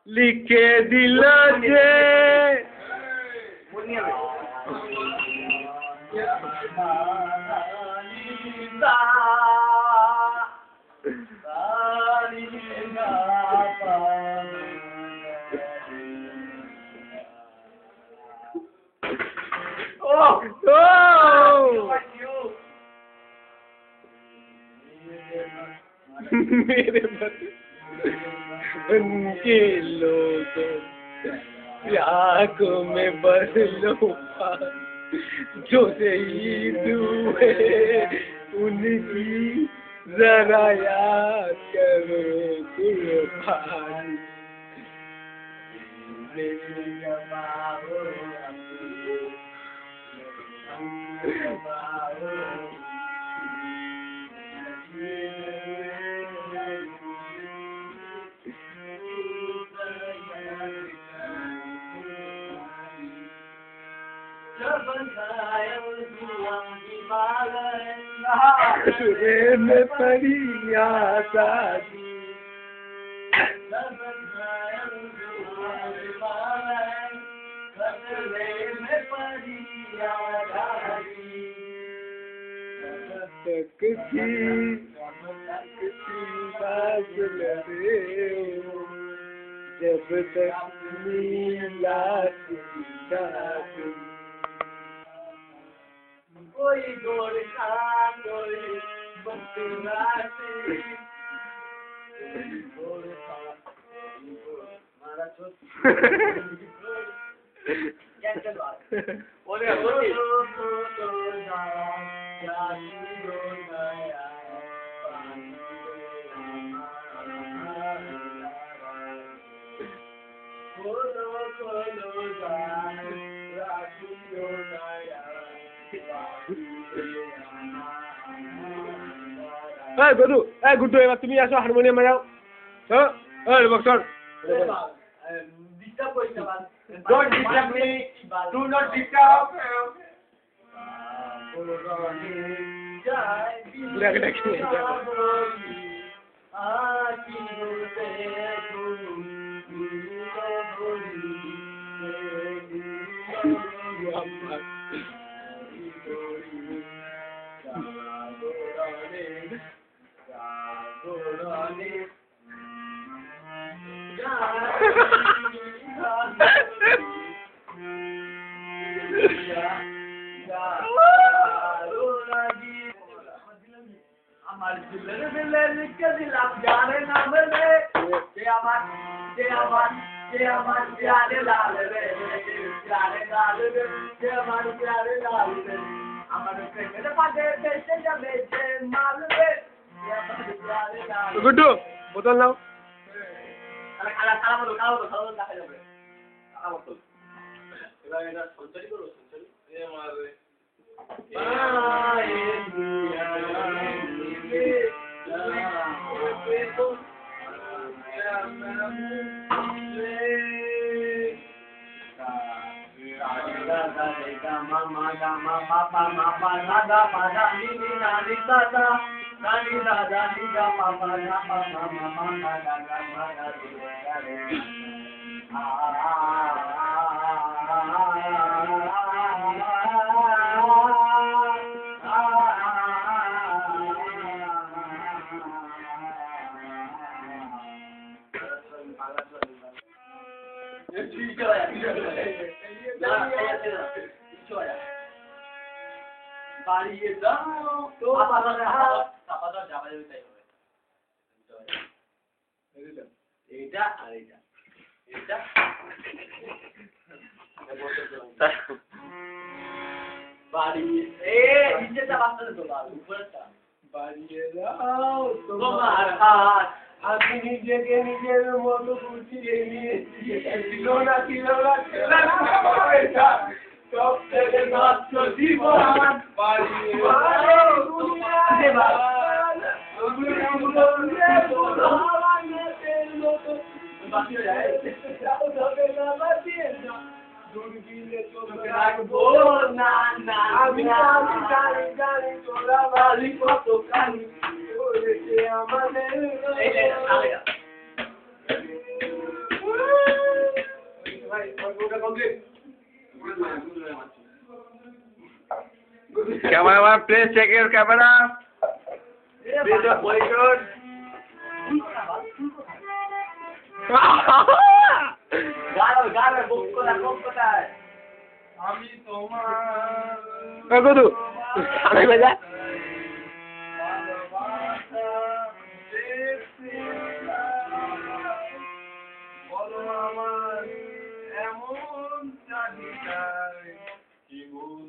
লিখে দিল যে मेरे उनके लोगों आँखों में बदलो जो शहीद हुए उनकी जरा याद करो कुर्बानी में पड़ी आजादी किसी बात लगे जब तक नीला कोई गोड़ का कोई बंसी गुड्डू गुड्डू एबार तुम आसो हारमोनियम बजाओ Buxar Don't disturb me. Do not disturb. Guddu बोतल लाओ Cameraman, please check your camera. Please your position. গাল বুক কোথায় আমি তোমার কত আরে বাজা বলো আমার এমন চাহিদায় জীবন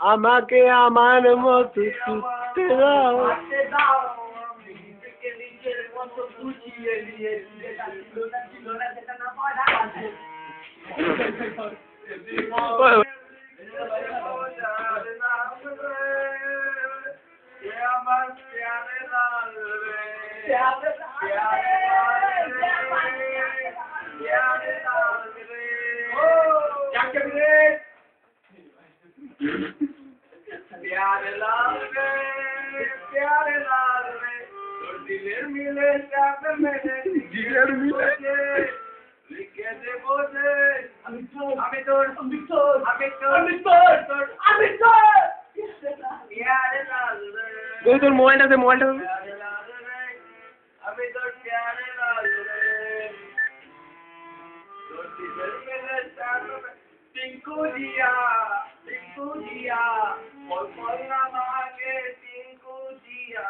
আমাকে আমার মতো ছুটতে দাও प्यारे लाल रे दिलेर मिले साथ मेरे দিলের মিলে लिखे दे बोले আমি তোর प्यारे लाल रे তোর মোবাইলটা দে মোবাইলটা प्यारे लाल रे আমি তোর प्यारे लाल रे তোর দিলের মিলে साथ में टिंकू जिया और पलना मांगे टिंकू जिया